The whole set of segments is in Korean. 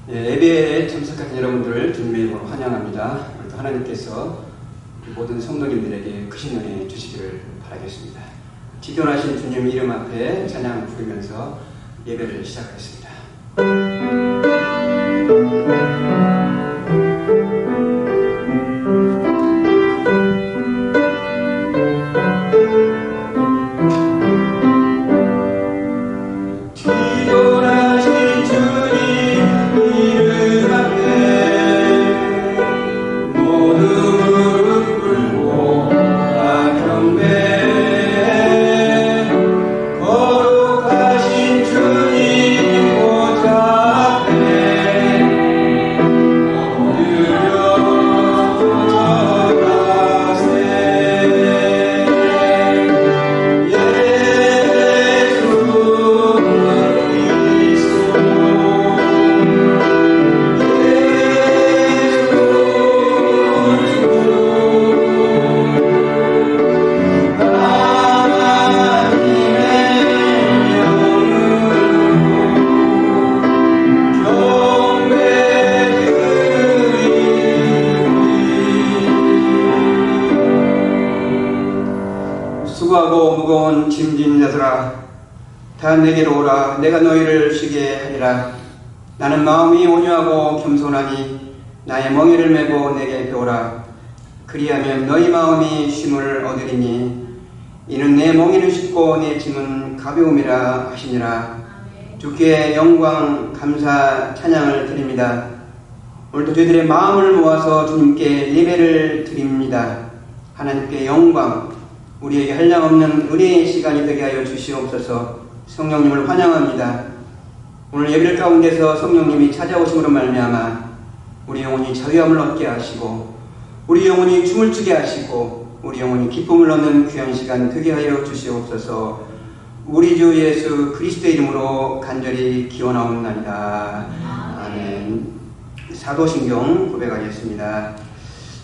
예배에 참석하신 여러분들을 주님의 이름으로 환영합니다. 오늘도 하나님께서 모든 성도님들에게 크신 은혜 주시기를 바라겠습니다. 기존하신 주님 이름 앞에 찬양 부르면서 예배를 시작하겠습니다. 수고하고 무거운 짐진 자들아, 다 내게로 오라. 내가 너희를 쉬게 하리라. 나는 마음이 온유하고 겸손하니 나의 멍에를 메고 내게 배우라. 그리하면 너희 마음이 쉼을 얻으리니 이는 내 멍에는 쉽고 내 짐은 가벼움이라 하시니라. 주께 영광 감사 찬양을 드립니다. 오늘도 저희들의 마음을 모아서 주님께 예배를 드립니다. 하나님께 영광, 우리에게 한량없는 은혜의 시간이 되게 하여 주시옵소서. 성령님을 환영합니다. 오늘 예배를 가운데서 성령님이 찾아오심으로 말미암아 우리 영혼이 자유함을 얻게 하시고 우리 영혼이 춤을 추게 하시고 우리 영혼이 기쁨을 얻는 귀한 시간 되게 하여 주시옵소서. 우리 주 예수 그리스도의 이름으로 간절히 기원하옵나이다. 아멘. 사도신경 고백하겠습니다.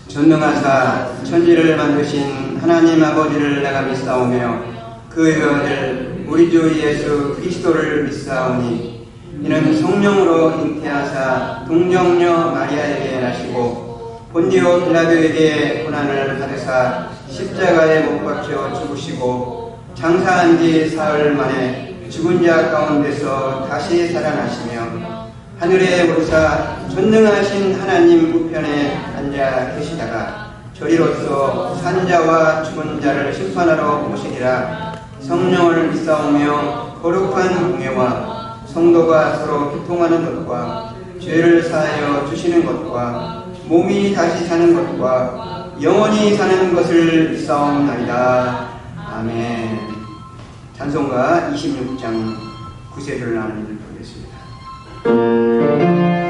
전능하사 천지를 만드신 하나님 아버지를 내가 믿사오며 그의 아들 우리 주 예수 그리스도를 믿사오니 이는 성령으로 잉태하사 동정녀 마리아에게 나시고 본디오 빌라도에게 고난을 받으사 십자가에 못 박혀 죽으시고 장사한 지 사흘 만에 죽은 자 가운데서 다시 살아나시며 하늘에 오르사 전능하신 하나님 우편에 앉아 계시다가 저리로서 산자와 죽은 자를 심판하러 오시리라. 성령을 믿사오며 거룩한 공예와 성도가 서로 교통하는 것과 죄를 사하여 주시는 것과 몸이 다시 사는 것과 영원히 사는 것을 믿사옵나이다. 아멘. 찬송가 26장 9세를 나누는 보겠습니다. 내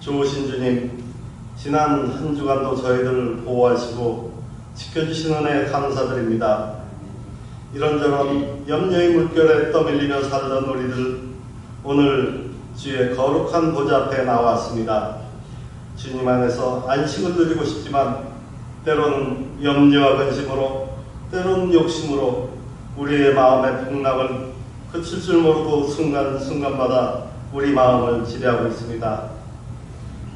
좋으신 주님, 지난 한 주간도 저희들을 보호하시고 지켜주신 은혜에 감사드립니다. 이런저런 염려의 물결에 떠밀리며 살던 우리들, 오늘 주의 거룩한 보좌 앞에 나왔습니다. 주님 안에서 안식을 누리고 싶지만 때로는 염려와 근심으로, 때로는 욕심으로 우리의 마음의 풍랑을 그칠 줄 모르고 순간순간마다 우리 마음을 지배하고 있습니다.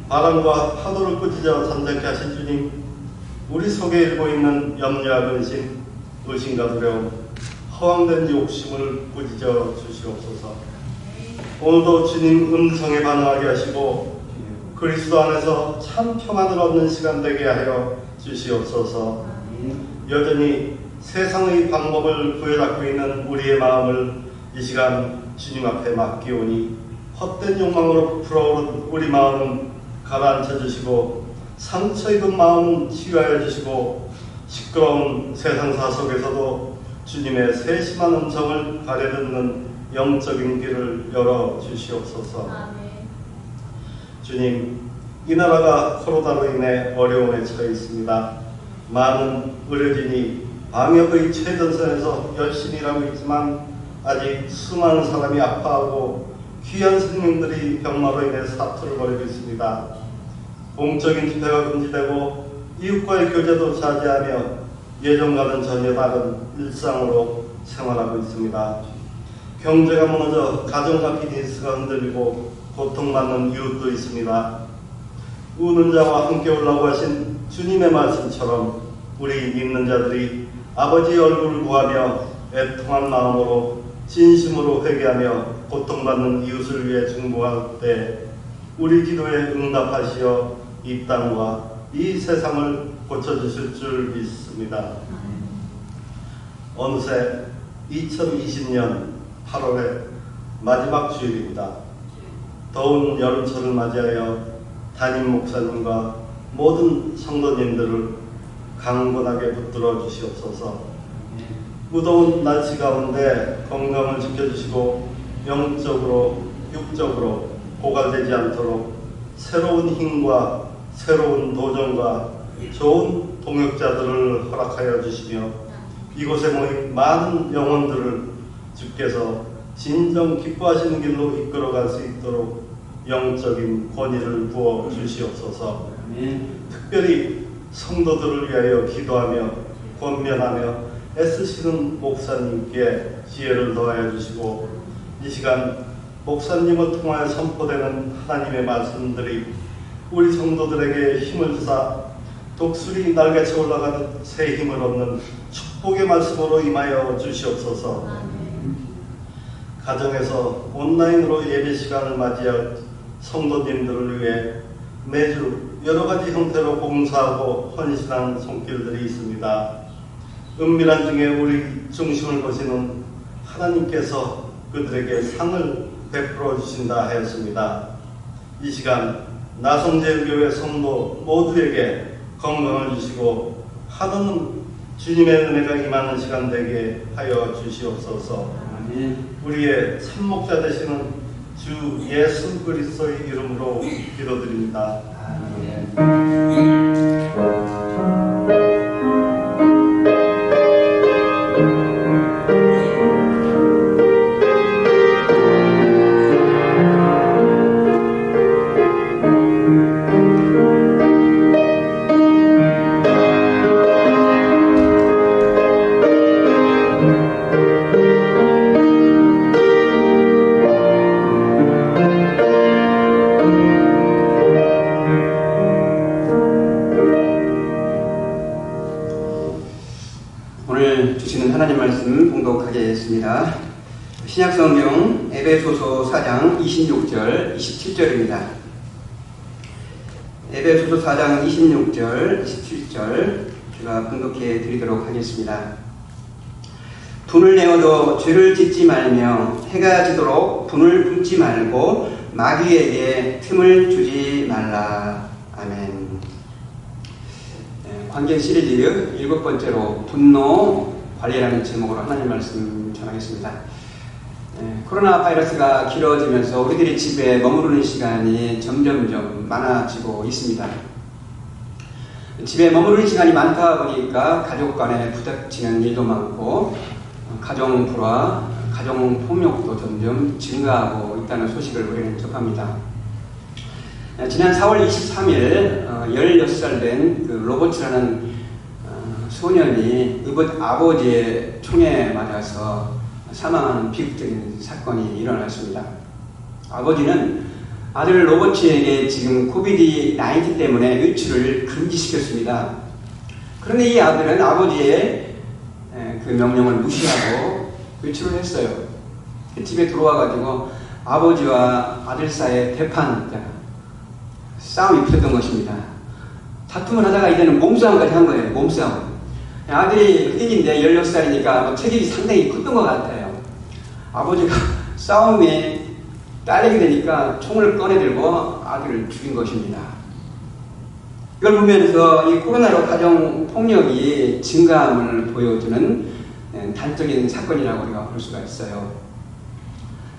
바람과 파도를 꾸짖어 잠잠케 하신 주님, 우리 속에 일고 있는 염려와 근심, 의심과 두려움, 허황된 욕심을 꾸짖어 주시옵소서. 오늘도 주님 음성에 반응하게 하시고 그리스도 안에서 참 평안을 얻는 시간 되게 하여 주시옵소서. 여전히 세상의 방법을 부여잡고 있는 우리의 마음을 이 시간 주님 앞에 맡기오니 헛된 욕망으로 불어오른 우리 마음 가라앉혀 주시고 상처 입은 마음 치유하여 주시고 시끄러운 세상사 속에서도 주님의 세심한 음성을 가려듣는 영적인 길을 열어 주시옵소서. 주님, 이 나라가 코로나로 인해 어려움에 처해 있습니다. 많은 의료진이 방역의 최전선에서 열심히 일하고 있지만 아직 수많은 사람이 아파하고 귀한 생명들이 병마로 인해 사투를 벌이고 있습니다. 공적인 집회가 금지되고 이웃과의 교제도 자제하며 예전과는 전혀 다른 일상으로 생활하고 있습니다. 경제가 무너져 가정과 비즈니스가 흔들리고 고통받는 이웃도 있습니다. 우는 자와 함께 올라오고 하신 주님의 말씀처럼 우리 믿는 자들이 아버지의 얼굴을 구하며 애통한 마음으로 진심으로 회개하며 고통받는 이웃을 위해 중보할 때 우리 기도에 응답하시어 이 땅과 이 세상을 고쳐주실 줄 믿습니다. 어느새 2020년 8월의 마지막 주일입니다. 더운 여름철을 맞이하여 담임 목사님과 모든 성도님들을 강건하게 붙들어 주시옵소서. 무더운 날씨 가운데 건강을 지켜주시고 영적으로 육적으로 고갈되지 않도록 새로운 힘과 새로운 도전과 좋은 동역자들을 허락하여 주시며 이곳에 모인 많은 영혼들을 주께서 진정 기뻐하시는 길로 이끌어갈 수 있도록 영적인 권위를 부어 주시옵소서. 특별히 성도들을 위하여 기도하며 권면하며 애쓰시는 목사님께 지혜를 더하여 주시고 이 시간 목사님을 통하여 선포되는 하나님의 말씀들이 우리 성도들에게 힘을 주사 독수리 날개쳐 올라가는 새 힘을 얻는 축복의 말씀으로 임하여 주시옵소서. 가정에서 온라인으로 예배 시간을 맞이할 성도님들을 위해 매주 여러 가지 형태로 봉사하고 헌신한 손길들이 있습니다. 은밀한 중에 우리 중심을 보시는 하나님께서 그들에게 상을 베풀어 주신다 하였습니다. 이 시간 나성제일교회 성도 모두에게 건강을 주시고 하나는 주님의 은혜가 임하는 시간 되게 하여 주시옵소서. 우리의 참목자 되시는 주 예수 그리스도의 이름으로 기도드립니다. 오늘 주시는 하나님 말씀 봉독하겠습니다. 신약성경 에베소서 4장 26절 27절입니다. 에베소서 4장 26절 27절 제가 봉독해 드리도록 하겠습니다. 분을 내어도 죄를 짓지 말며 해가 지도록 분을 품지 말고 마귀에게 틈을 주지 말라. 아멘. 관계 시리즈 7번째로 분노 관리라는 제목으로 하나님 말씀 전하겠습니다. 코로나 바이러스가 길어지면서 우리들이 집에 머무르는 시간이 점점점 많아지고 있습니다. 집에 머무르는 시간이 많다 보니까 가족 간에 부닥치는 일도 많고 가정 불화, 가정 폭력도 점점 증가하고 있다는 소식을 우리는 접합니다. 지난 4월 23일 16살 된 그 로버트라는 소년이 의붓 아버지의 총에 맞아서 사망하는 비극적인 사건이 일어났습니다. 아버지는 아들 로버트에게 지금 코비드-19 때문에 외출을 금지시켰습니다. 그런데 이 아들은 아버지의 그 명령을 무시하고 외출을 했어요. 집에 들어와가지고 아버지와 아들 사이에 싸움이 붙었던 것입니다. 다툼을 하다가 이제는 몸싸움까지 한 거예요. 몸싸움. 아들이 흑인인데 16살이니까 체격이 상당히 컸던 것 같아요. 아버지가 싸움에 딸리게 되니까 총을 꺼내들고 아들을 죽인 것입니다. 이걸 보면서 이 코로나로 가정 폭력이 증가함을 보여주는 단적인 사건이라고 우리가 볼 수가 있어요.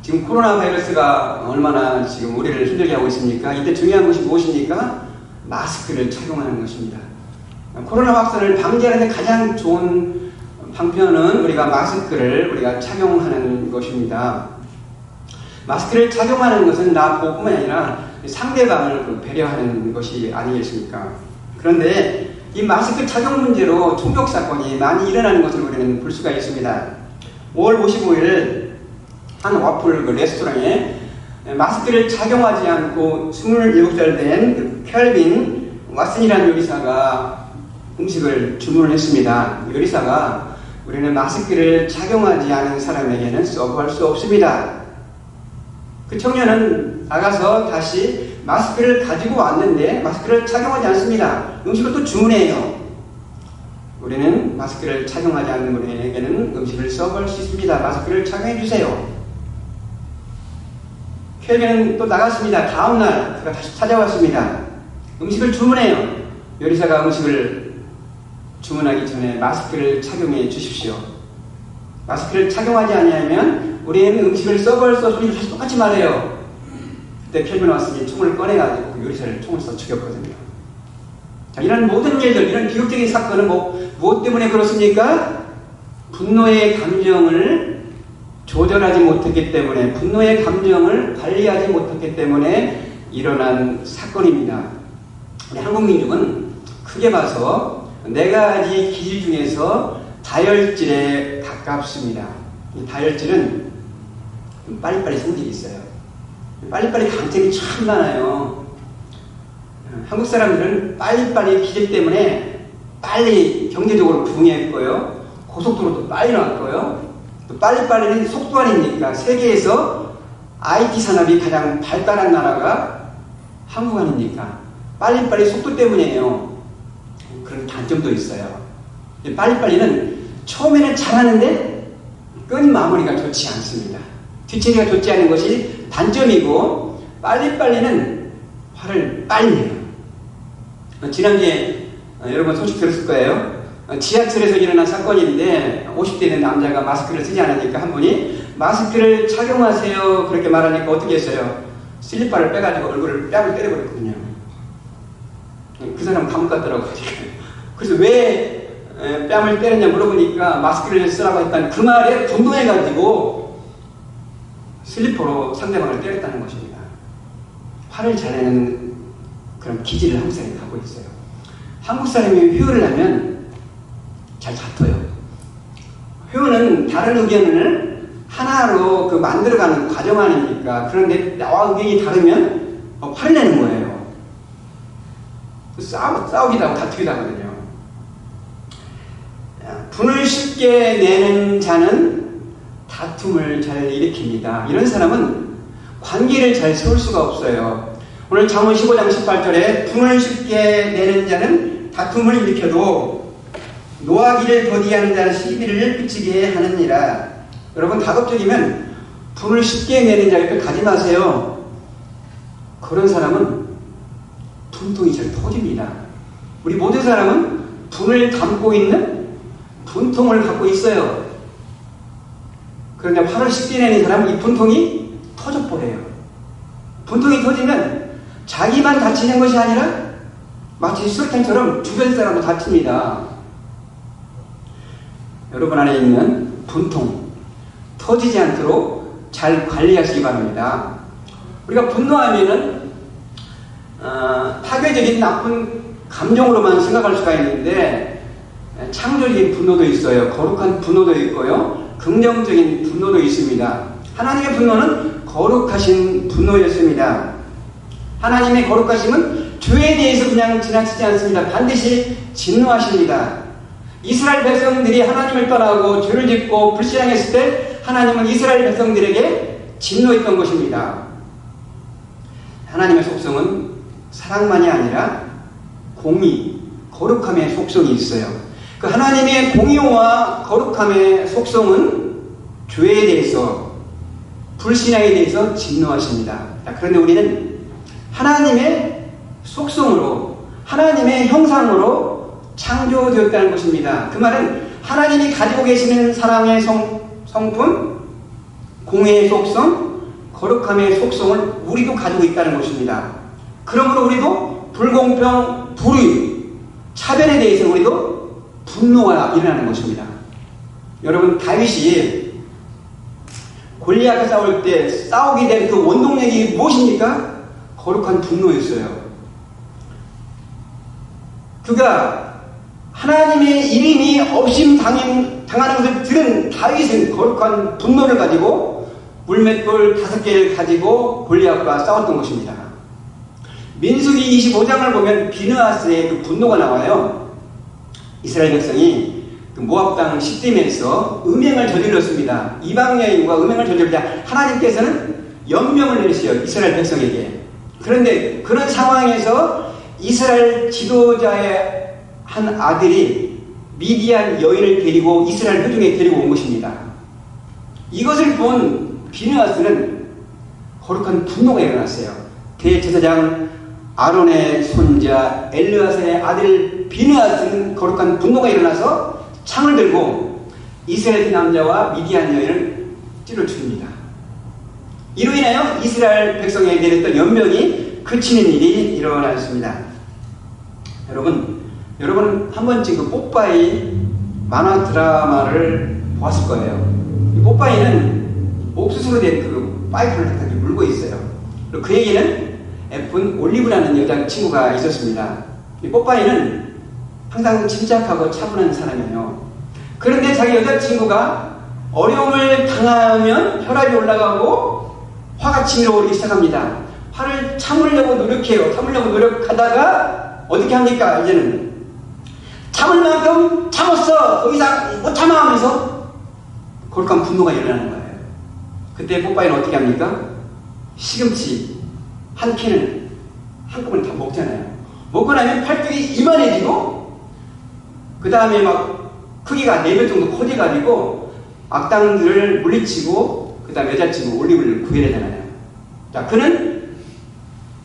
지금 코로나 바이러스가 얼마나 지금 우리를 힘들게 하고 있습니까? 이때 중요한 것이 무엇입니까? 마스크를 착용하는 것입니다. 코로나 확산을 방지하는 데 가장 좋은 방편은 우리가 마스크를 착용하는 것입니다. 마스크를 착용하는 것은 나뿐만 아니라 상대방을 배려하는 것이 아니겠습니까? 그런데 이 마스크 착용 문제로 총격 사건이 많이 일어나는 것을 우리는 볼 수가 있습니다. 5월 55일 한 와플 레스토랑에 마스크를 착용하지 않고 27살 된 켈빈 왓슨이라는 요리사가 음식을 주문을 했습니다. 요리사가 우리는 마스크를 착용하지 않은 사람에게는 서브할 수 없습니다. 그 청년은 나가서 다시 마스크를 가지고 왔는데 마스크를 착용하지 않습니다. 음식을 또 주문해요. 우리는 마스크를 착용하지 않는 분에게는 음식을 서브할 수 있습니다. 마스크를 착용해 주세요. 켈빈은 또 나갔습니다. 다음날 그가 다시 찾아왔습니다. 음식을 주문해요. 요리사가 음식을 주문하기 전에 마스크를 착용해 주십시오. 마스크를 착용하지 않으면 우리는 음식을 서브할 수 없으니 다시 똑같이 말해요. 그때 켈빈 왔으니 총을 꺼내가지고 그 요리사를 총을 써 죽였거든요. 자, 이런 모든 일들, 이런 비극적인 사건은 무엇 때문에 그렇습니까? 분노의 감정을 조절하지 못했기 때문에, 분노의 감정을 관리하지 못했기 때문에 일어난 사건입니다. 우리 한국 민족은 크게 봐서 4가지 기질 중에서 다혈질에 가깝습니다. 이 다혈질은 빨리빨리 성질이 있어요. 빨리빨리 강점이 참 많아요. 한국 사람들은 빨리빨리 기질 때문에 빨리 경제적으로 부흥했고요. 고속도로도 빨리 나왔고요. 또 빨리빨리는 속도 아닙니까? 세계에서 IT 산업이 가장 발달한 나라가 한국 아닙니까? 빨리빨리 속도 때문이에요. 그런 단점도 있어요. 빨리빨리는 처음에는 잘하는데 끝 마무리가 좋지 않습니다. 뒷처리가 좋지 않은 것이 단점이고, 빨리빨리는 화를 빨리 내요. 지난주에 여러분 소식 들었을 거예요. 지하철에서 일어난 사건인데 50대 된 남자가 마스크를 쓰지 않으니까 한 분이 마스크를 착용하세요 그렇게 말하니까 어떻게 했어요? 슬리퍼를 빼가지고 뺨을 때려버렸거든요. 그 사람 감옥 갔더라고요. 그래서 왜 뺨을 때렸냐 물어보니까 마스크를 쓰라고 했다는 그 말에 동동해가지고 슬리퍼로 상대방을 때렸다는 것입니다. 화를 잘 내는 그런 기질을 한국 사람이 갖고 있어요. 한국 사람이 회유를 하면 잘 다퉈요. 회유는 다른 의견을 하나로 만들어가는 과정 아닙니까? 그런데 나와 의견이 다르면 화를 내는 거예요. 싸우기도 하고 다투기도 하거든요. 분을 쉽게 내는 자는 다툼을 잘 일으킵니다. 이런 사람은 관계를 잘 세울 수가 없어요. 오늘 잠언 15장 18절에 분을 쉽게 내는 자는 다툼을 일으켜도 노하기를 더디하는 자는 시비를 끼치게 하느니라. 여러분, 가급적이면 분을 쉽게 내는 자 옆에 가지 마세요. 그런 사람은 분통이 잘 터집니다. 우리 모든 사람은 분을 담고 있는 분통을 갖고 있어요. 그런데 화를 씻게 내는 사람은 이 분통이 터져버려요. 분통이 터지면 자기만 다치는 것이 아니라 마치 수류탄처럼 주변 사람도 다칩니다. 여러분 안에 있는 분통 터지지 않도록 잘 관리하시기 바랍니다. 우리가 분노하면은 파괴적인 나쁜 감정으로만 생각할 수가 있는데 창조적인 분노도 있어요. 거룩한 분노도 있고요. 긍정적인 분노도 있습니다. 하나님의 분노는 거룩하신 분노였습니다. 하나님의 거룩하심은 죄에 대해서 그냥 지나치지 않습니다. 반드시 진노하십니다. 이스라엘 백성들이 하나님을 떠나고 죄를 짓고 불신앙했을 때 하나님은 이스라엘 백성들에게 진노했던 것입니다. 하나님의 속성은 사랑만이 아니라 공의, 거룩함의 속성이 있어요. 그 하나님의 공의와 거룩함의 속성은 죄에 대해서, 불신앙에 대해서 진노하십니다. 그런데 우리는 하나님의 속성으로, 하나님의 형상으로 창조되었다는 것입니다. 그 말은 하나님이 가지고 계시는 사랑의 성품, 공의의 속성, 거룩함의 속성을 우리도 가지고 있다는 것입니다. 그러므로 우리도 불공평, 불의, 차별에 대해서 우리도 분노가 일어나는 것입니다. 여러분, 다윗이 골리앗과 싸울 때 싸우게 된 그 원동력이 무엇입니까? 거룩한 분노였어요. 그가 하나님의 이름이 업심당하는 것을 들은 다윗은 거룩한 분노를 가지고 물맷돌 5개를 가지고 골리앗과 싸웠던 것입니다. 민수기 25장을 보면 비느하스의 그 분노가 나와요. 이스라엘 백성이 그 모압 땅 시딤에서 음행을 저질렀습니다. 이방 여인과 음행을 저지르자 하나님께서는 연명을 내리시죠, 이스라엘 백성에게. 그런데 그런 상황에서 이스라엘 지도자의 한 아들이 미디안 여인을 데리고 이스라엘 회중에 데리고 온 것입니다. 이것을 본 비느하스는 거룩한 분노가 일어났어요. 대제사장 아론의 손자 엘르아사의 아들 비느하스는 거룩한 분노가 일어나서 창을 들고 이스라엘 남자와 미디안 여인을 찔러 죽입니다. 이로 인하여 이스라엘 백성에게 내렸던 연명이 그치는 일이 일어났습니다. 여러분 한 번쯤 그 뽀빠이 만화 드라마를 보았을 거예요. 이 뽀빠이는 옥수수로 된 그 파이프를 갖다 물고 있어요. 그리고 그에게는 예쁜 올리브라는 여자친구가 있었습니다. 이 뽀빠이는 항상 침착하고 차분한 사람이에요. 그런데 자기 여자친구가 어려움을 당하면 혈압이 올라가고 화가 치밀어 오르기 시작합니다. 화를 참으려고 노력해요. 참으려고 노력하다가 어떻게 합니까? 이제는 참을 만큼 참았어, 더 이상 못 참아 하면서 거룩한 분노가 일어나는 거예요. 그때 뽀빠이는 어떻게 합니까? 시금치 한 캔을 한꺼번에 다 먹잖아요. 먹고 나면 팔뚝이 이만해지고 그 다음에 막 크기가 4배 정도 커져가지고 악당들을 물리치고 그 다음에 여자친구 올리브를 구해내잖아요. 자, 그는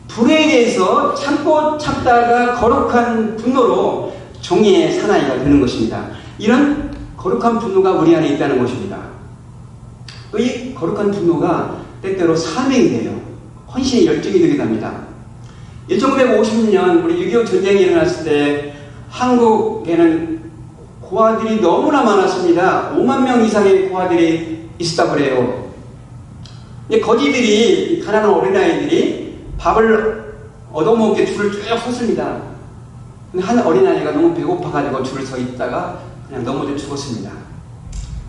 불에 대해서 참고 참다가 거룩한 분노로 종이의 사나이가 되는 것입니다. 이런 거룩한 분노가 우리 안에 있다는 것입니다. 또 이 거룩한 분노가 때때로 사명이 돼요. 헌신의 열정이 되기도 합니다. 1950년 우리 6.25 전쟁이 일어났을 때 한국에는 고아들이 너무나 많았습니다. 5만 명 이상의 고아들이 있었다고 그래요. 거지들이, 가난한 어린아이들이 밥을 얻어먹게 줄을 쭉 섰습니다. 근데 한 어린아이가 너무 배고파가지고 줄을 서 있다가 그냥 넘어져 죽었습니다.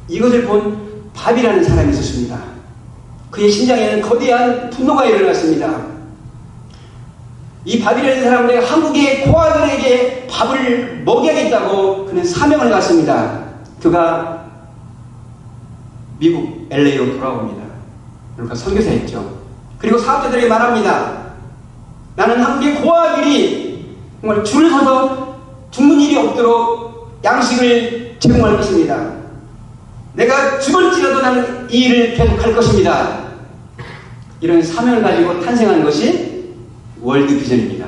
이것을 본 밥이라는 사람이 있었습니다. 그의 심장에는 거대한 분노가 일어났습니다. 이 밥이라는 사람은 내가 한국의 고아들에게 밥을 먹여야겠다고 그는 사명을 갖습니다. 그가 미국 LA로 돌아옵니다. 그러니까 선교사였죠. 그리고 사업자들에게 말합니다. 나는 한국의 고아들이 정말 줄을 서서 죽는 일이 없도록 양식을 제공할 것입니다. 내가 죽을지라도 나는 이 일을 계속할 것입니다. 이런 사명을 가지고 탄생한 것이 월드비전입니다.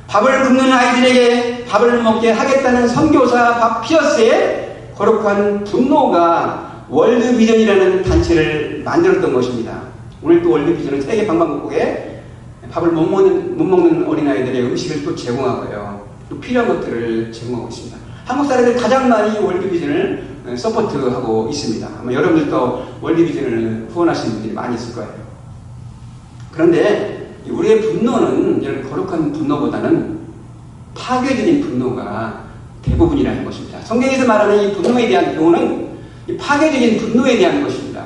밥을 굶는 아이들에게 밥을 먹게 하겠다는 선교사 박 피어스의 거룩한 분노가 월드비전이라는 단체를 만들었던 것입니다. 오늘 또 월드비전은 세계 방방곡곡에 밥을 못 먹는 어린아이들의 음식을 또 제공하고요. 또 필요한 것들을 제공하고 있습니다. 한국 사람들이 가장 많이 월드비전을 서포트하고 있습니다. 아마 여러분들도 월드비전을 후원하시는 분들이 많이 있을 거예요. 그런데 우리의 분노는 이런 거룩한 분노보다는 파괴적인 분노가 대부분이라는 것입니다. 성경에서 말하는 이 분노에 대한 교훈은 이 파괴적인 분노에 대한 것입니다.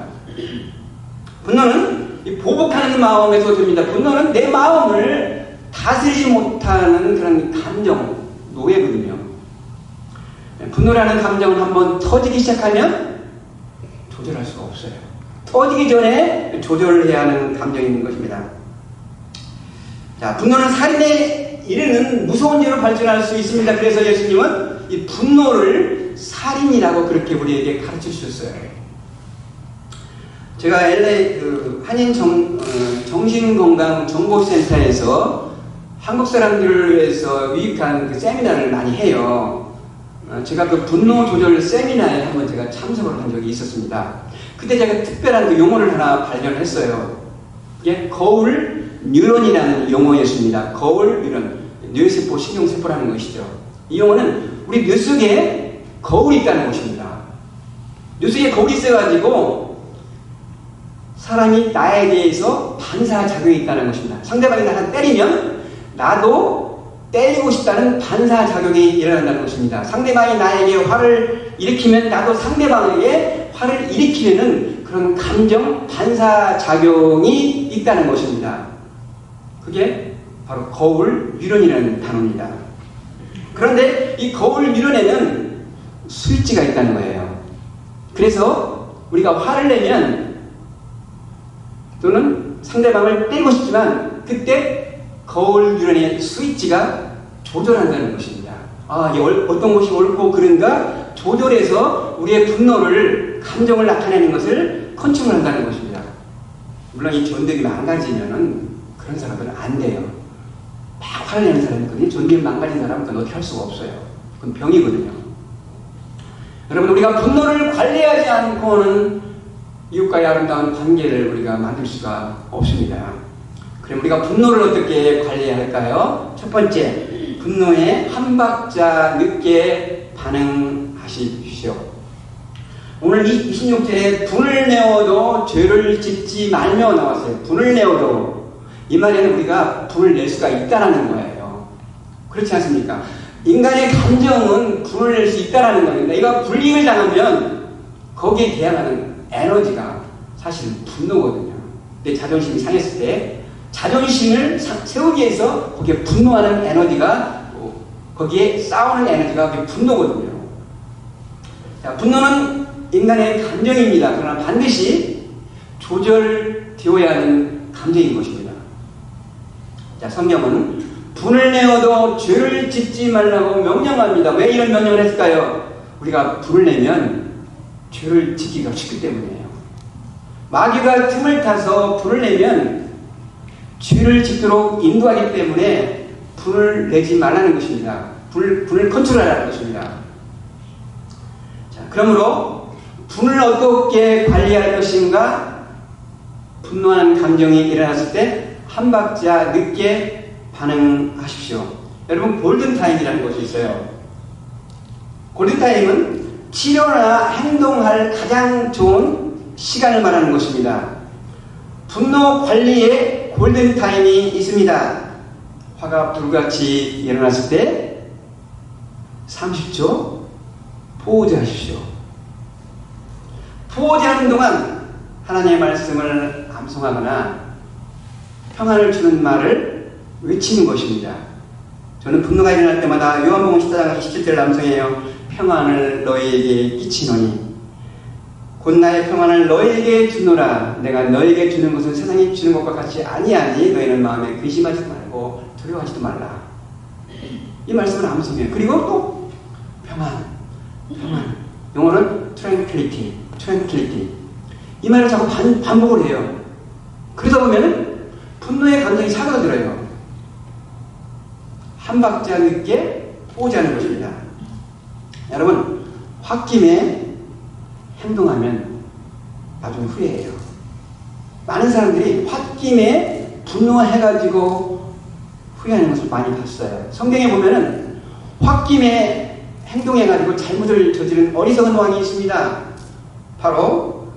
분노는 이 보복하는 마음에서 듭니다. 분노는 내 마음을 다스리지 못하는 그런 감정, 노예거든요. 분노라는 감정은 한번 터지기 시작하면 조절할 수가 없어요. 터지기 전에 조절을 해야 하는 감정인 것입니다. 자, 분노는 살인에 이르는 무서운 죄로 발전할 수 있습니다. 그래서 예수님은 이 분노를 살인이라고 그렇게 우리에게 가르쳐 주셨어요. 제가 LA 한인 정신건강정보센터에서 한국 사람들을 위해서 유익한 세미나를 많이 해요. 제가 그 분노 조절 세미나에 한번 제가 참석을 한 적이 있었습니다. 그때 제가 특별한 그 용어를 하나 발견했어요. 이게 거울 뉴런이라는 용어였습니다. 거울 뉴런, 뇌세포, 신경세포라는 것이죠. 이 용어는 우리 뇌 속에 거울이 있다는 것입니다. 뇌 속에 거울이 있어가지고 사람이 나에 대해서 반사작용이 있다는 것입니다. 상대방이 나를 때리면 나도 때리고 싶다는 반사작용이 일어난다는 것입니다. 상대방이 나에게 화를 일으키면 나도 상대방에게 화를 일으키려는 그런 감정 반사작용이 있다는 것입니다. 그게 바로 거울 뉴런이라는 단어입니다. 그런데 이 거울 뉴런에는 스위치가 있다는 거예요. 그래서 우리가 화를 내면 또는 상대방을 때리고 싶지만 그때 거울 뉴런의 스위치가 조절한다는 것입니다. 아, 어떤 것이 옳고 그른가 조절해서 우리의 분노를, 감정을 나타내는 것을 컨트롤한다는 것입니다. 물론 이 전득이 망가지면은 그런 사람들은 안 돼요. 막 화를 내는 사람이 있거든요. 전득이 망가진 사람은 그건 어떻게 할 수가 없어요. 그건 병이거든요. 여러분, 우리가 분노를 관리하지 않고는 이웃과의 아름다운 관계를 우리가 만들 수가 없습니다. 그럼 우리가 분노를 어떻게 관리해야 할까요? 첫 번째, 분노에 한 박자 늦게 반응하십시오. 오늘 26절에 분을 내어도 죄를 짓지 말며 나왔어요. 분을 내어도. 이 말에는 우리가 분을 낼 수가 있다는 거예요. 그렇지 않습니까? 인간의 감정은 분을 낼 수 있다는 겁니다. 내가 불이익을 당하면 거기에 대항하는 에너지가 사실은 분노거든요. 내 자존심이 상했을 때 자존심을 세우기 위해서 거기에 분노하는 에너지가, 거기에 싸우는 에너지가 그게 분노거든요. 자, 분노는 인간의 감정입니다. 그러나 반드시 조절되어야 하는 감정인 것입니다. 자, 성경은 분을 내어도 죄를 짓지 말라고 명령합니다. 왜 이런 명령을 했을까요? 우리가 분을 내면 죄를 짓기가 쉽기 때문이에요. 마귀가 틈을 타서 분을 내면 죄를 짓도록 인도하기 때문에 분을 내지 말라는 것입니다. 분을 컨트롤하라는 것입니다. 자, 그러므로 분을 어떻게 관리할 것인가? 분노하는 감정이 일어났을 때 한 박자 늦게 반응하십시오. 여러분, 골든타임이라는 것이 있어요. 골든타임은 치료나 행동할 가장 좋은 시간을 말하는 것입니다. 분노 관리에 골든타임이 있습니다. 화가 불같이 일어났을 때 30초 포즈하십시오. 포즈하는 동안 하나님의 말씀을 암송하거나 평안을 주는 말을 외치는 것입니다. 저는 분노가 일어날 때마다 요한복음 14장 27절 암송해요. 평안을 너희에게 끼치노니 곧 나의 평안을 너희에게 주노라. 내가 너희에게 주는 것은 세상이 주는 것과 같이 아니하니 너희는 마음에 근심하지 말고 두려워하지도 말라. 이 말씀을 암송해요. 그리고 또 평안. 영어는 tranquility. 이 말을 자꾸 반복을 해요. 그러다 보면 분노의 감정이 사그라들어요. 한 박자 늦게 포즈하는 것입니다. 여러분, 홧김에 행동하면 나중에 후회해요. 많은 사람들이 홧김에 분노해가지고 후회하는 것을 많이 봤어요. 성경에 보면은 홧김에 행동해가지고 잘못을 저지른 어리석은 왕이 있습니다. 바로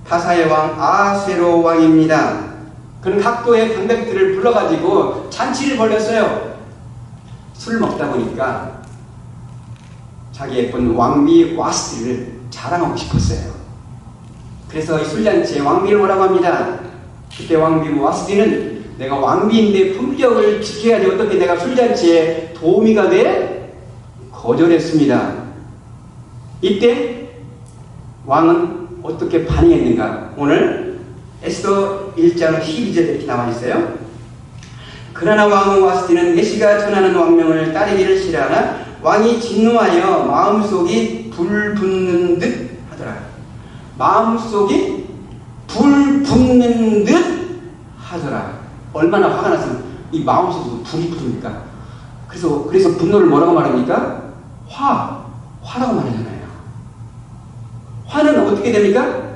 바사의 왕 아세로 왕입니다. 그는 각도의 방백들을 불러가지고 잔치를 벌였어요. 술 먹다 보니까 자기 예쁜 왕비 와스티를 자랑하고 싶었어요. 그래서 이 술잔치에 왕비를 오라고 합니다. 그때 왕비 와스티는 내가 왕비인데 품격을 지켜야지 어떻게 내가 술잔치에 도우미가 돼? 거절했습니다. 이때 왕은 어떻게 반응했는가? 오늘 에스더 1장 12절에 이렇게 나와 있어요. 그러나 왕 와스티는 메시가 전하는 왕명을 따르기를 싫어하나 왕이 진노하여 마음속이 불붙는 듯 하더라. 마음속이 불붙는 듯 하더라. 얼마나 화가 났으면 이 마음속으로 불이 붙습니까? 그래서 분노를 뭐라고 말합니까? 화라고 말하잖아요. 화는 어떻게 됩니까?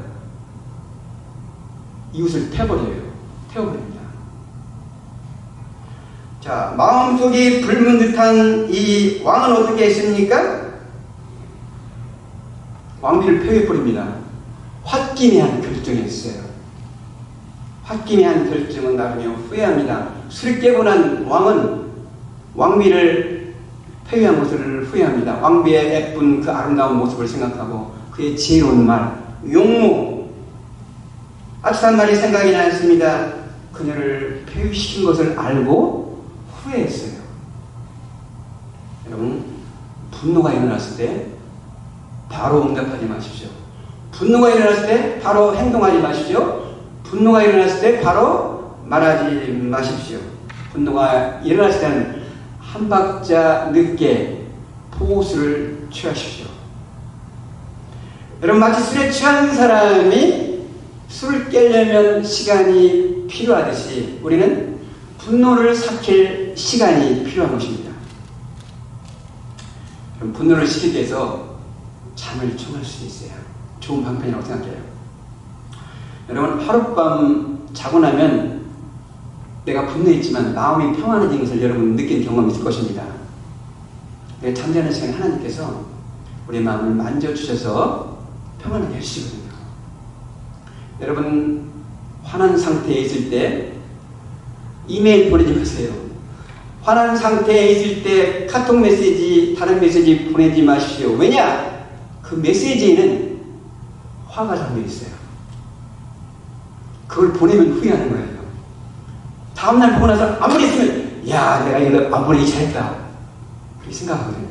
이웃을 태워버립니다. 자, 마음속이 불문 듯한 이 왕은 어떻게 했습니까? 왕비를 폐해버립니다. 홧김에 한 결정이었어요. 홧김에 한 결정은 나중에 후회합니다. 술을 깨고 난 왕은 왕비를 폐위한 것을 후회합니다. 왕비의 예쁜 그 아름다운 모습을 생각하고 그의 지혜로운 말, 용모, 악한 말이 생각이 났습니다. 그녀를 폐위시킨 것을 알고 후회했어요. 여러분, 분노가 일어났을 때 바로 응답하지 마십시오. 분노가 일어났을 때 바로 행동하지 마십시오. 분노가 일어났을 때 바로 말하지 마십시오. 분노가 일어났을 때는 한 박자 늦게 포수를 취하십시오. 여러분, 마치 술에 취한 사람이 술을 깨려면 시간이 필요하듯이 우리는 분노를 삭힐 시간이 필요한 것입니다. 그럼 분노를 식히기 위해서 잠을 청할 수 있어요. 좋은 방편이라고 생각해요. 여러분, 하룻밤 자고 나면 내가 분노했지만 마음이 평안해진 것을 여러분 느낀 경험이 있을 것입니다. 잠자는 시간에 하나님께서 우리의 마음을 만져주셔서 평안하게 해주시거든요. 여러분, 화난 상태에 있을 때 이메일 보내지 마세요. 화난 상태에 있을 때 카톡 메시지, 다른 메시지 보내지 마십시오. 왜냐? 그 메시지에는 화가 담겨 있어요. 그걸 보내면 후회하는 거예요. 다음날 보고 나서 아무리 했으면 야, 내가 이거 안 보내기 잘했다, 그렇게 생각하거든요.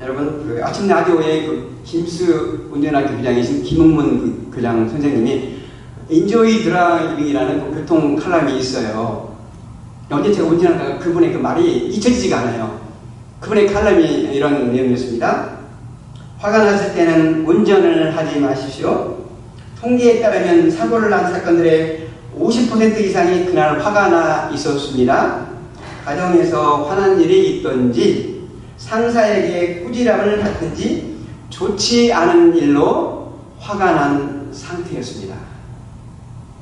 여러분, 그 아침 라디오에 그 김수 운전학교 부장이신 김흥문 교장 선생님이 인조이 드라이빙이라는 그 교통 칼럼이 있어요. 언제 제가 운전하다가 그분의 그 말이 잊혀지지가 않아요. 그분의 칼럼이 이런 내용이었습니다. 화가 났을 때는 운전을 하지 마십시오. 통계에 따르면 사고를 난 사건들의 50% 이상이 그날 화가 나 있었습니다. 가정에서 화난 일이 있던지 상사에게 꾸지람을 받든지 좋지 않은 일로 화가 난 상태였습니다.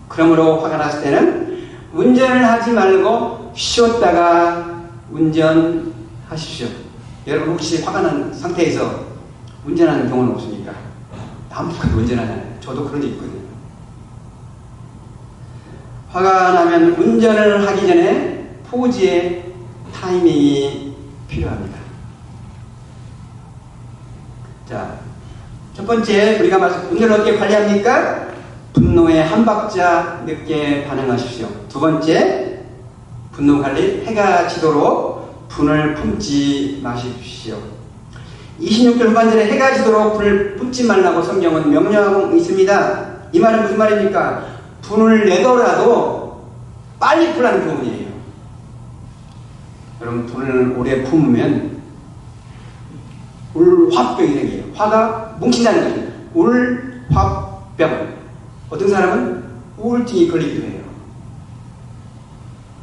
그러므로 화가 났을 때는 운전을 하지 말고 쉬었다가 운전하십시오. 여러분, 혹시 화가 난 상태에서 운전하는 경우는 없습니까? 남북하게 운전하잖아요. 저도 그런 적 있거든요. 화가 나면 운전을 하기 전에 포즈의 타이밍이 필요합니다. 자, 첫 번째 우리가 운전을 어떻게 관리합니까? 분노에 한 박자 늦게 반응하십시오. 두 번째, 분노 관리, 해가 지도록 분을 품지 마십시오. 26절 후반절에 해가 지도록 분을 품지 말라고 성경은 명령하고 있습니다. 이 말은 무슨 말입니까? 분을 내더라도 빨리 풀라는 교훈이에요. 여러분, 분을 오래 품으면 울화병이 생겨요. 화가 뭉친다는 거죠. 울화병. 어떤 사람은 우울증이 걸리기도 해요.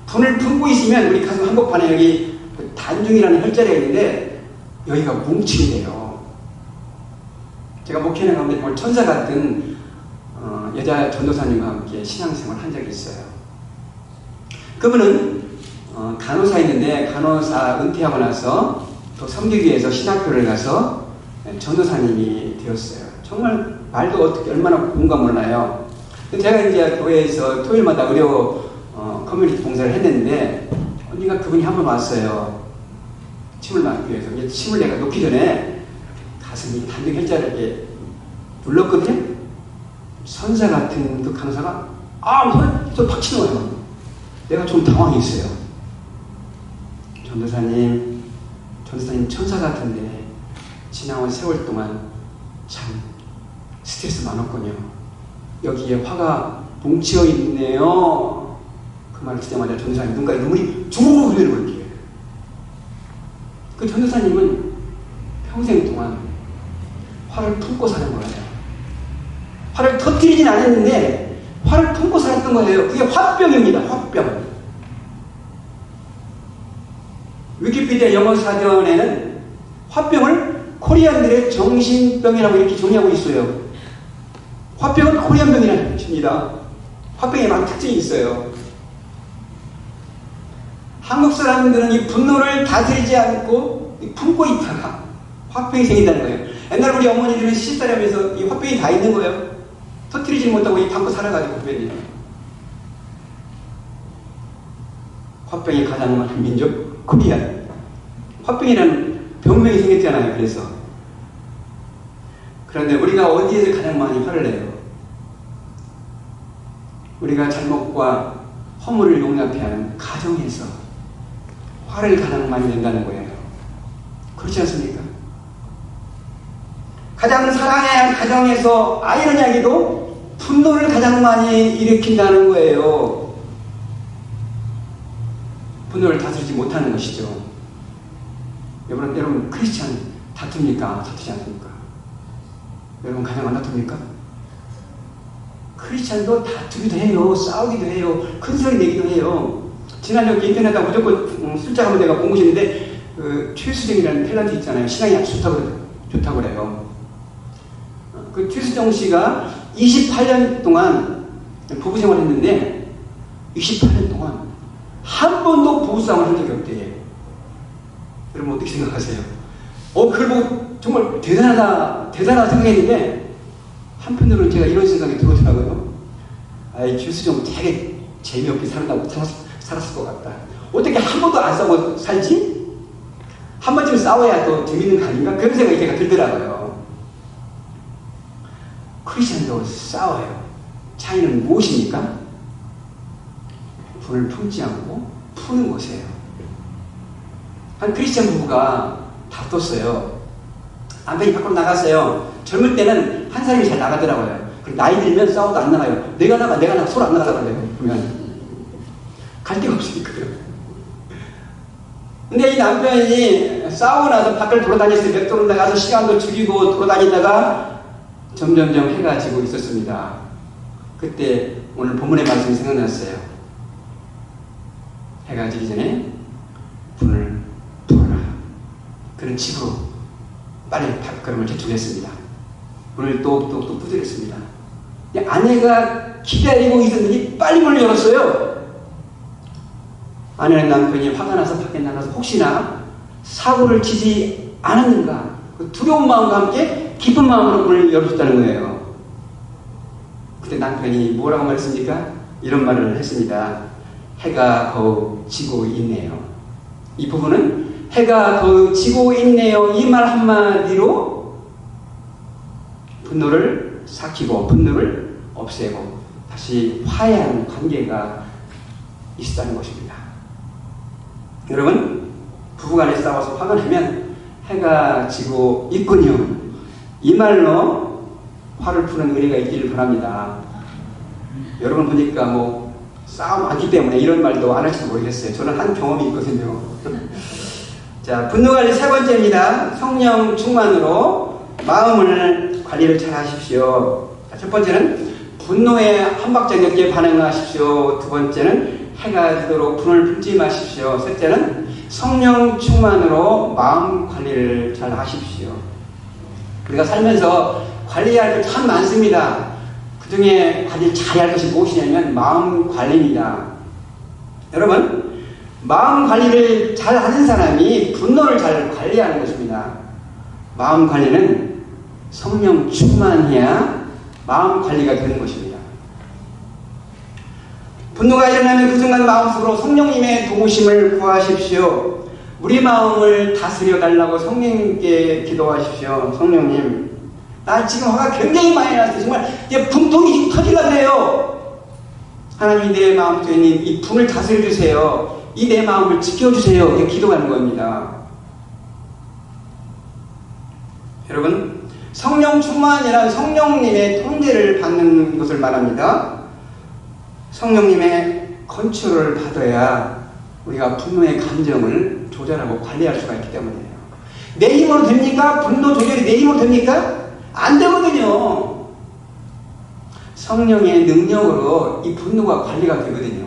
분을 품고 있으면 우리 가슴 한복판에 여기 단중이라는 혈자리가 있는데 여기가 뭉치게 돼요. 제가 목회하는 가운데 정말 천사 같은 여자 전도사님과 함께 신앙생활을 한 적이 있어요. 그분은 간호사였는데 간호사 은퇴하고 나서 또 섬기기 위해서 신학교를 가서 전도사님이 되었어요. 정말 말도 어떻게 얼마나 고운가 몰라요. 제가 이제 교회에서 토요일마다 의료 커뮤니티 봉사를 했는데 언니가 그분이 한 번 왔어요. 침을 맞기 위해서. 이제 침을 내가 놓기 전에 가슴이 단둥 혈자를 이렇게 눌렀거든요. 선사 같은 그 간호사가 손을 팍 치는 거예요. 내가 좀 당황했어요. 전도사님 천사 같은데 지나온 세월 동안 참 스트레스 많았군요. 여기에 화가 뭉치어 있네요. 그 말을 듣자마자 전도사님 눈가에 눈물이 주르륵 흐르는 거예요. 그 전도사님은 평생 동안 화를 품고 사는 거예요. 화를 터뜨리진 않았는데 화를 품고 살았던 거예요. 그게 화병입니다. 화병. 위키피디아 영어 사전에는 화병을 코리안들의 정신병이라고 이렇게 정의하고 있어요. 화병은 코리안병이라는 뜻입니다. 화병에 많은 특징이 있어요. 한국 사람들은 이 분노를 다스리지 않고 품고 있다가 화병이 생긴다는 거예요. 옛날 우리 어머니들은 시집살이 하면서 이 화병이 다 있는 거예요. 터뜨리지 못하고 이 담고 살아가지고 그랬는데 화병이 가장 많은 민족 코리아. 화병이라는 병명이 생겼잖아요. 그런데 우리가 어디에서 가장 많이 화를 내요? 우리가 잘못과 허물을 용납해야 하는 가정에서 화를 가장 많이 낸다는 거예요. 그렇지 않습니까? 가장 사랑해야 할 가정에서 아이러니하게도 분노를 가장 많이 일으킨다는 거예요. 분노를 다스리지 못하는 것이죠. 여러분 크리스찬 다툽니까? 다투지 않습니까? 여러분 가정 안 다툽니까? 크리스찬도 다투기도 해요. 싸우기도 해요. 큰 소리 내기도 해요. 지난주 인터넷에 무조건 술자가면 내가 본 곳이 있는데 최수정이라는 탤런트 있잖아요. 신앙이 아주 좋다고 그래요. 그 최수정 씨가 28년 동안 부부 생활을 했는데 28년 동안 한 번도 부부싸움을 한 적이 없대요. 여러분 어떻게 생각하세요? 그걸 보고 정말 대단하다 생각했는데 한편으로는 제가 이런 생각이 들어오더라고요. 최수정 되게 재미없게 살았을 것 같다. 어떻게 한 번도 안 싸우고 살지? 한 번쯤 싸워야 또 재밌는 거 아닌가? 그런 생각이 제가 들더라고요. 크리스천도 싸워요. 차이는 무엇입니까? 분을 품지 않고 푸는 것이에요. 한 크리스천 부부가 다퉜어요. 남편이 밖으로 나갔어요. 젊을 때는 한 사람이 잘 나가더라고요. 나이 들면 싸워도 안 나가요. 내가 나가 서로 안 나가려고 그래요. 보면 갈 데가 없으니까. 근데 이 남편이 싸우고 나서 밖을 돌아다녔어요. 몇 나가서 시간도 죽이고 돌아다니다가 점점점 해가 지고 있었습니다. 그때 오늘 본문의 말씀이 생각났어요. 해가 지기 전에 분을 풀어라. 그는 집으로 빨리 발걸음을 재촉했습니다. 문을 똑똑똑 두드렸습니다. 아내가 기다리고 있었더니 빨리 문을 열었어요. 아내는 남편이 화가 나서 밖에 나가서 혹시나 사고를 치지 않았는가 그 두려운 마음과 함께 기쁜 마음으로 문을 열어줬다는 거예요. 그때 남편이 뭐라고 말했습니까? 이런 말을 했습니다. 해가 거의 지고 있네요. 이 부분은 해가 거의 지고 있네요. 이 말 한마디로 분노를 삭히고 분노를 없애고 다시 화해하는 관계가 있었다는 것입니다. 여러분, 부부간에 싸워서 화가 나면 해가 지고 있군요. 이 말로 화를 푸는 은혜가 있기를 바랍니다. 여러분 보니까 싸움 많기 때문에 이런 말도 안 할지도 모르겠어요. 저는 한 경험이 있거든요. 자, 분노관리 세 번째입니다. 성령 충만으로 마음을 관리를 잘 하십시오. 자, 첫 번째는 분노에 한박자롭게 반응하십시오. 두 번째는 해가 지도록 분을 품지 마십시오. 셋째는 성령 충만으로 마음 관리를 잘 하십시오. 우리가 살면서 관리해야 할 게 참 많습니다. 그 중에 관리 잘해야 할 것이 무엇이냐면 마음 관리입니다. 여러분, 마음 관리를 잘 하는 사람이 분노를 잘 관리하는 것입니다. 마음 관리는 성령 충만해야 마음 관리가 되는 것입니다. 분노가 일어나면 그 순간 마음속으로 성령님의 도우심을 구하십시오. 우리 마음을 다스려 달라고 성령님께 기도하십시오. 성령님, 나 지금 화가 굉장히 많이 났어요. 정말 이제 분통이 지금 터질라 그래요. 하나님이 내 마음속에 있는 이 분을 다스려 주세요. 이 내 마음을 지켜주세요. 이렇게 기도하는 겁니다. 여러분, 성령 충만이란 성령님의 통제를 받는 것을 말합니다. 성령님의 컨트롤을 받아야 우리가 분노의 감정을 조절하고 관리할 수가 있기 때문이에요. 내 힘으로 됩니까? 분노 조절이 내 힘으로 됩니까? 안 되거든요. 성령의 능력으로 이 분노가 관리가 되거든요.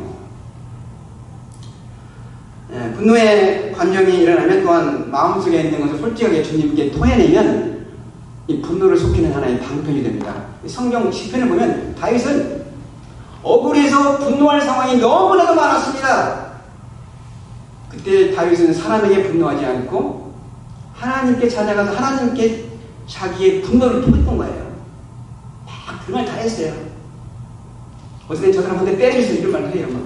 분노의 감정이 일어나면 또한 마음속에 있는 것을 솔직하게 주님께 토해내면 이 분노를 속이는 하나의 방편이 됩니다. 성경 시편을 보면 다윗은 억울해서 분노할 상황이 너무나도 많았습니다. 그때 다윗은 사람에게 분노하지 않고 하나님께 찾아가서 하나님께 자기의 분노를 토했던 거예요. 막 그 말 다 했어요. 어쨌든 저 사람한테 때려주세요 이런 말도 해요. 막.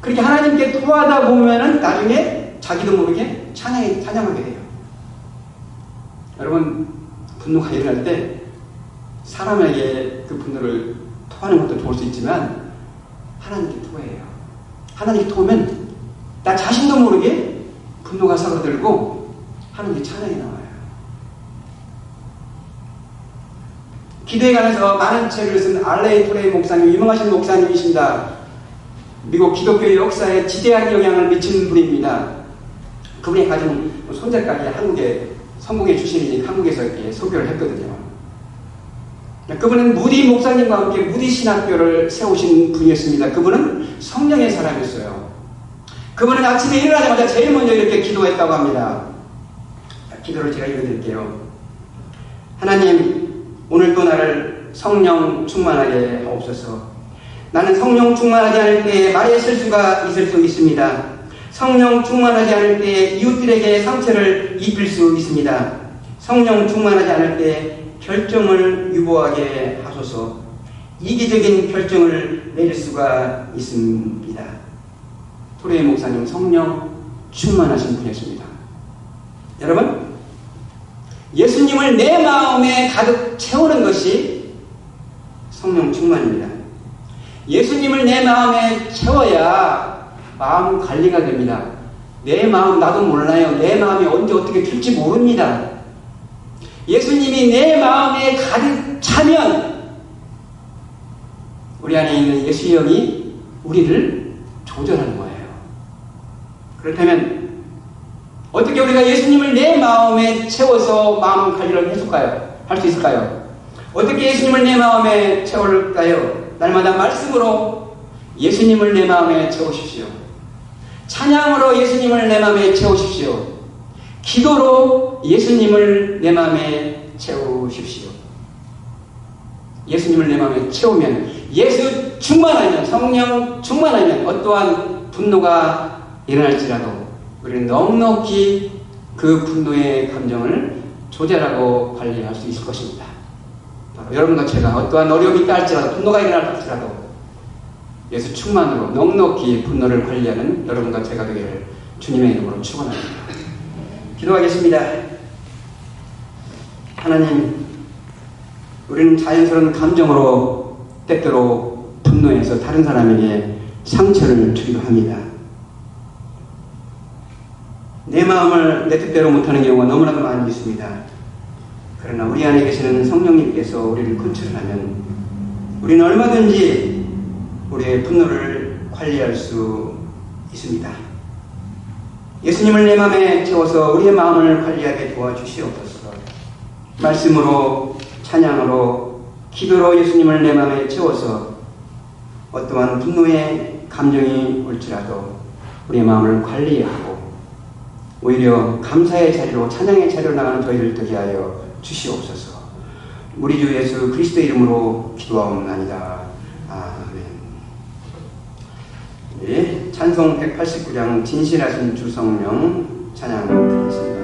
그렇게 하나님께 토하다 보면은 나중에 자기도 모르게 찬양하게 돼요. 여러분, 분노가 일어날 때 사람에게 그 분노를 토하는 것도 좋을 수 있지만 하나님께 토해요. 하나님께 토하면 나 자신도 모르게 분노가 사로들고 하나님께 찬양이 나와요. 기도에 관해서 많은 책을 쓴 알레이 토레이 목사님, 유명하신 목사님이십니다. 미국 기독교의 역사에 지대한 영향을 미친 분입니다. 그분이 가진 손자까지 한국에 성공해 주시니 한국에서 이렇게 소교를 했거든요. 그분은 무디 목사님과 함께 무디 신학교를 세우신 분이었습니다. 그분은 성령의 사람이었어요. 그분은 아침에 일어나자마자 제일 먼저 이렇게 기도했다고 합니다. 기도를 제가 읽어드릴게요. 하나님, 오늘도 나를 성령 충만하게 하옵소서. 나는 성령 충만하지 않을 때에 말에 실수가 있을 수 있습니다. 성령 충만하지 않을 때에 이웃들에게 상처를 입힐 수 있습니다. 성령 충만하지 않을 때 결정을 유보하게 하소서. 이기적인 결정을 내릴 수가 있습니다. 토레이 목사님 성령 충만하신 분이었습니다. 여러분, 예수님을 내 마음에 가득 채우는 것이 성령 충만입니다. 예수님을 내 마음에 채워야 마음 관리가 됩니다. 내 마음 나도 몰라요. 내 마음이 언제 어떻게 될지 모릅니다. 예수님이 내 마음에 가득 차면 우리 안에 있는 예수의 영이 우리를 조절하는 거예요. 그렇다면 어떻게 우리가 예수님을 내 마음에 채워서 마음 관리를 해줄까요? 할 수 있을까요? 어떻게 예수님을 내 마음에 채울까요? 날마다 말씀으로 예수님을 내 마음에 채우십시오. 찬양으로 예수님을 내 마음에 채우십시오. 기도로 예수님을 내 마음에 채우십시오. 예수님을 내 마음에 채우면, 예수 충만하면, 성령 충만하면 어떠한 분노가 일어날지라도 우리는 넉넉히 그 분노의 감정을 조절하고 관리할 수 있을 것입니다. 여러분과 제가 어떠한 어려움이 있다 할지라도, 분노가 일어날 할지라도 예수 충만으로 넉넉히 분노를 관리하는 여러분과 제가 되기를 주님의 이름으로 축원합니다. 기도하겠습니다. 하나님, 우리는 자연스러운 감정으로 때때로 분노해서 다른 사람에게 상처를 주기도 합니다. 내 마음을 내 뜻대로 못하는 경우가 너무나도 많이 있습니다. 그러나 우리 안에 계시는 성령님께서 우리를 컨트롤하면 우리는 얼마든지 우리의 분노를 관리할 수 있습니다. 예수님을 내 마음에 채워서 우리의 마음을 관리하게 도와주시옵소서. 말씀으로, 찬양으로, 기도로 예수님을 내 마음에 채워서 어떠한 분노의 감정이 올지라도 우리의 마음을 관리하고 오히려 감사의 자리로 찬양의 자리로 나가는 저희를 되게 하여 주시옵소서. 우리 주 예수 그리스도의 이름으로 기도하옵나이다. 아멘. 네, 찬송 189장 진실하신 주 성령 찬양 드리겠습니다.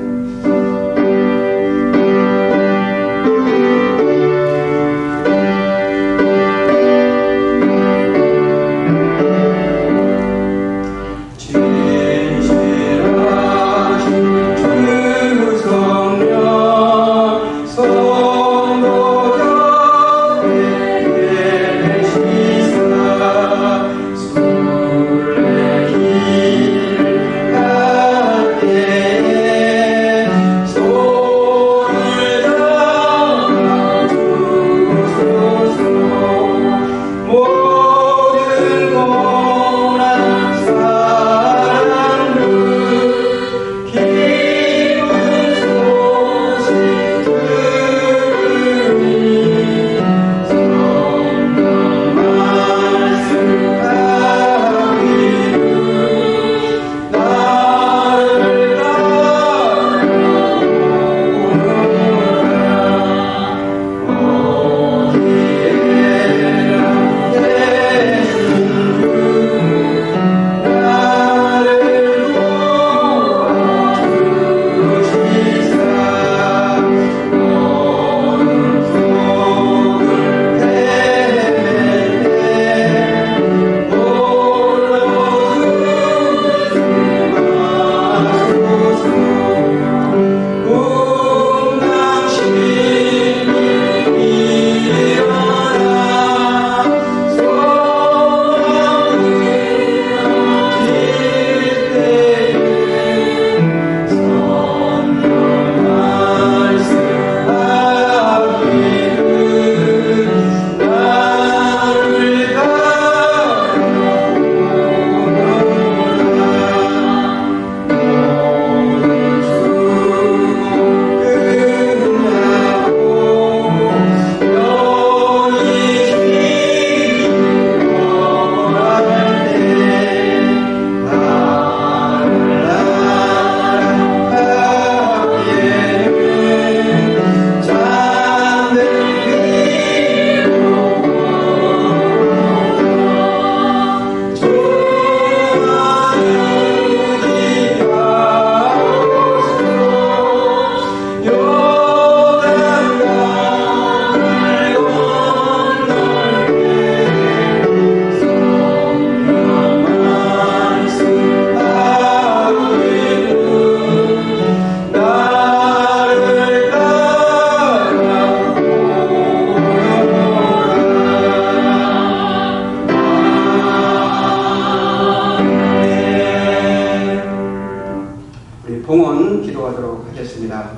기도하도록 하겠습니다.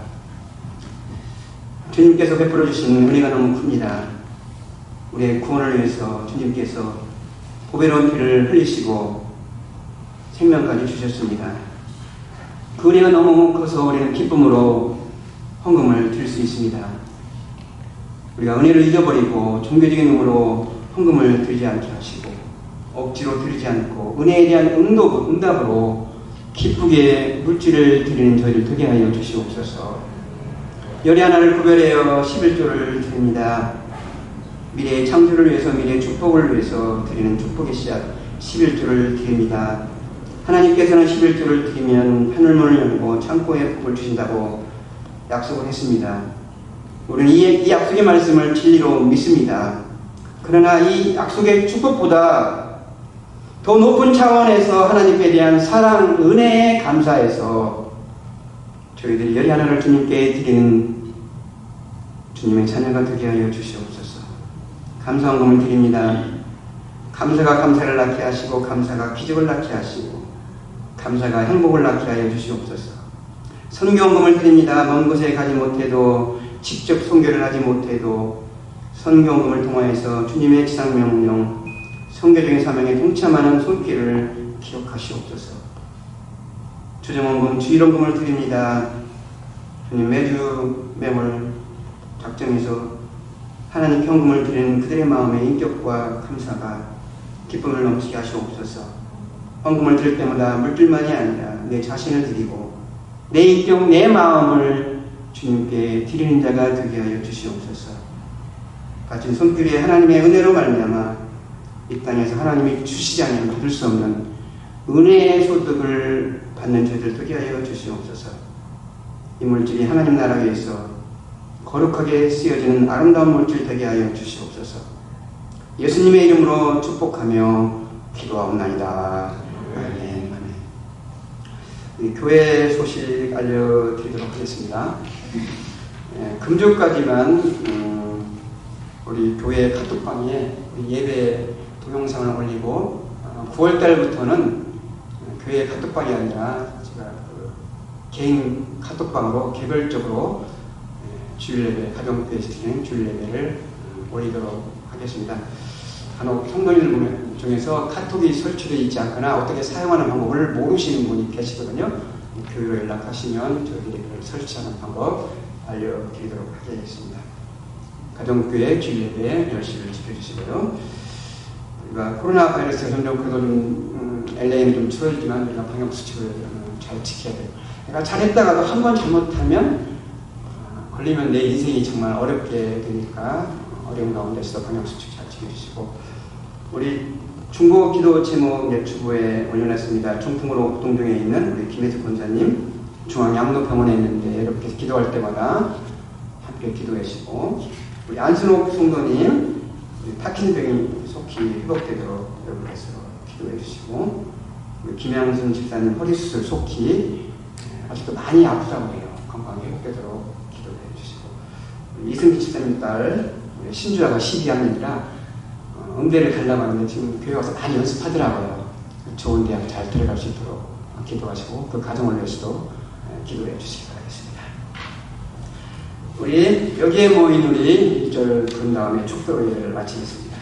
주님께서 베풀어 주신 은혜가 너무 큽니다. 우리의 구원을 위해서 주님께서 보배로운 피를 흘리시고 생명까지 주셨습니다. 그 은혜가 너무 커서 우리는 기쁨으로 헌금을 드릴 수 있습니다. 우리가 은혜를 잊어버리고 종교적인 의무로 헌금을 드리지 않게 하시고 억지로 드리지 않고 은혜에 대한 응답으로 기쁘게 물질을 드리는 저희를 되게 하여 주시옵소서. 열의 하나를 구별하여 11조를 드립니다. 미래의 창조를 위해서, 미래의 축복을 위해서 드리는 축복의 씨앗 11조를 드립니다. 하나님께서는 11조를 드리면 하늘문을 열고 창고에 복을 주신다고 약속을 했습니다. 우리는 이 약속의 말씀을 진리로 믿습니다. 그러나 이 약속의 축복보다 더 높은 차원에서 하나님께 대한 사랑, 은혜에 감사해서 저희들이 열의 하나를 주님께 드리는 주님의 자녀가 되게 하여 주시옵소서. 감사헌금을 드립니다. 감사가 감사를 낳게 하시고 감사가 기적을 낳게 하시고 감사가 행복을 낳게 하여 주시옵소서. 선교헌금을 드립니다. 먼 곳에 가지 못해도 직접 선교를 하지 못해도 선교헌금을 통하여서 주님의 지상명령 선교적인 사명에 동참하는 손길을 기억하시옵소서. 주정헌금, 주일헌금을 드립니다. 주님 매주 매월 작정해서 하나님께 헌금을 드리는 그들의 마음의 인격과 감사가 기쁨을 넘치게 하시옵소서. 헌금을 드릴 때마다 물질만이 아니라 내 자신을 드리고 내 인격, 내 마음을 주님께 드리는 자가 되게 하여 주시옵소서. 가진 손길에 하나님의 은혜로 말미암아 이 땅에서 하나님이 주시지 않으면 받을 수 없는 은혜의 소득을 받는 저희들 되게 하여 주시옵소서. 이 물질이 하나님 나라 위에서 거룩하게 쓰여지는 아름다운 물질 되게 하여 주시옵소서. 예수님의 이름으로 축복하며 기도하옵나이다. 아멘. 아멘. 교회 소식 알려드리도록 하겠습니다. 금주까지만 우리 교회 카톡방에 예배 동영상을 올리고 9월달부터는 교회 카톡방이 아니라 제가 개인 카톡방으로 개별적으로 주일예배, 가정교회 시키는 주일예배를 올리도록 하겠습니다. 간혹 성도님들 중에서 카톡이 설치되어 있지 않거나 어떻게 사용하는 방법을 모르시는 분이 계시거든요. 교회로 연락하시면 저희들이 그걸 설치하는 방법 알려드리도록 하겠습니다. 가정교회 주일예배 열심히 지켜주시고요. 우리가 코로나 바이러스가 점점 그래도 LA는 좀 줄어들지만 우리가 방역수칙을 잘 지켜야 돼요. 그러니까 잘했다가도 한 번 잘못하면 걸리면 내 인생이 정말 어렵게 되니까 어려운 가운데서 방역수칙 잘 지켜주시고, 우리 중보 기도 제목 유튜브에 올려놨습니다. 중풍으로 동동에 있는 우리 김혜수 권사님 중앙양로병원에 있는데 이렇게 기도할 때마다 함께 기도해 주시고, 우리 안순옥 성도님 파킨병이 속히 회복되도록 여러분께서 기도해 주시고, 우리 김양순 집사님 허리 수술 속히 아직도 많이 아프다고 해요. 건강 회복되도록 기도해 주시고, 우리 이승기 집사님 딸 신주아가 12학년이라 음대를 가려고 하는데 지금 교회 와서 많이 연습하더라고요. 좋은 대학 잘 들어갈 수 있도록 기도하시고 그 가정을 위해서도 기도해 주시기 바라겠습니다. 우리 여기에 모인 우리 1절 그런 다음에 축도를 마치겠습니다.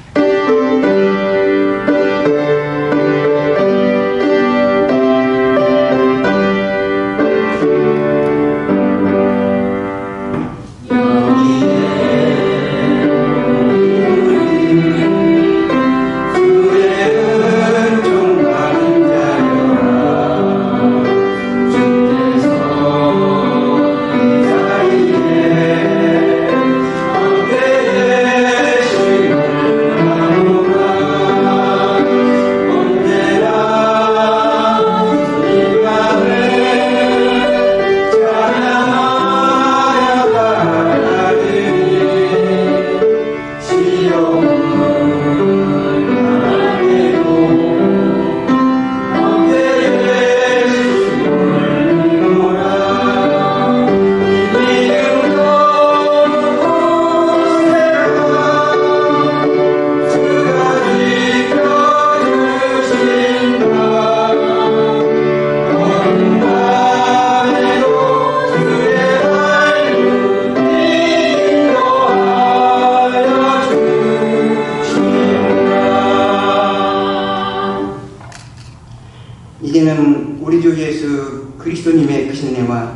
이제는 우리 주 예수 그리스도님의 크신 은혜와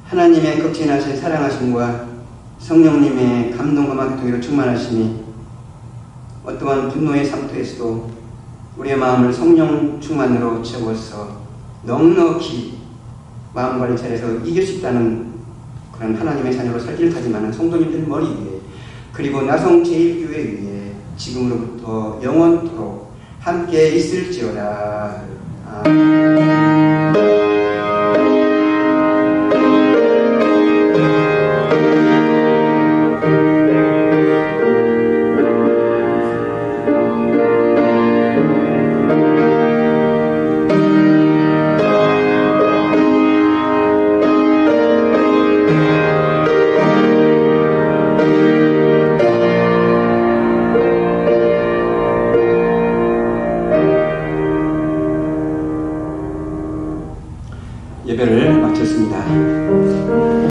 하나님의 극진하신 사랑하심과 성령님의 감동과 막통으로 충만하시니 어떠한 분노의 상태에서도 우리의 마음을 성령 충만으로 채워서 넉넉히 마음관리 잘해서 이길 수 있다는 그런 하나님의 자녀로 살기를 다짐하는 성도님들 머리 위에, 그리고 나성 제1교회 위에 지금으로부터 영원토록 함께 있을지어다. 예배를 마쳤습니다.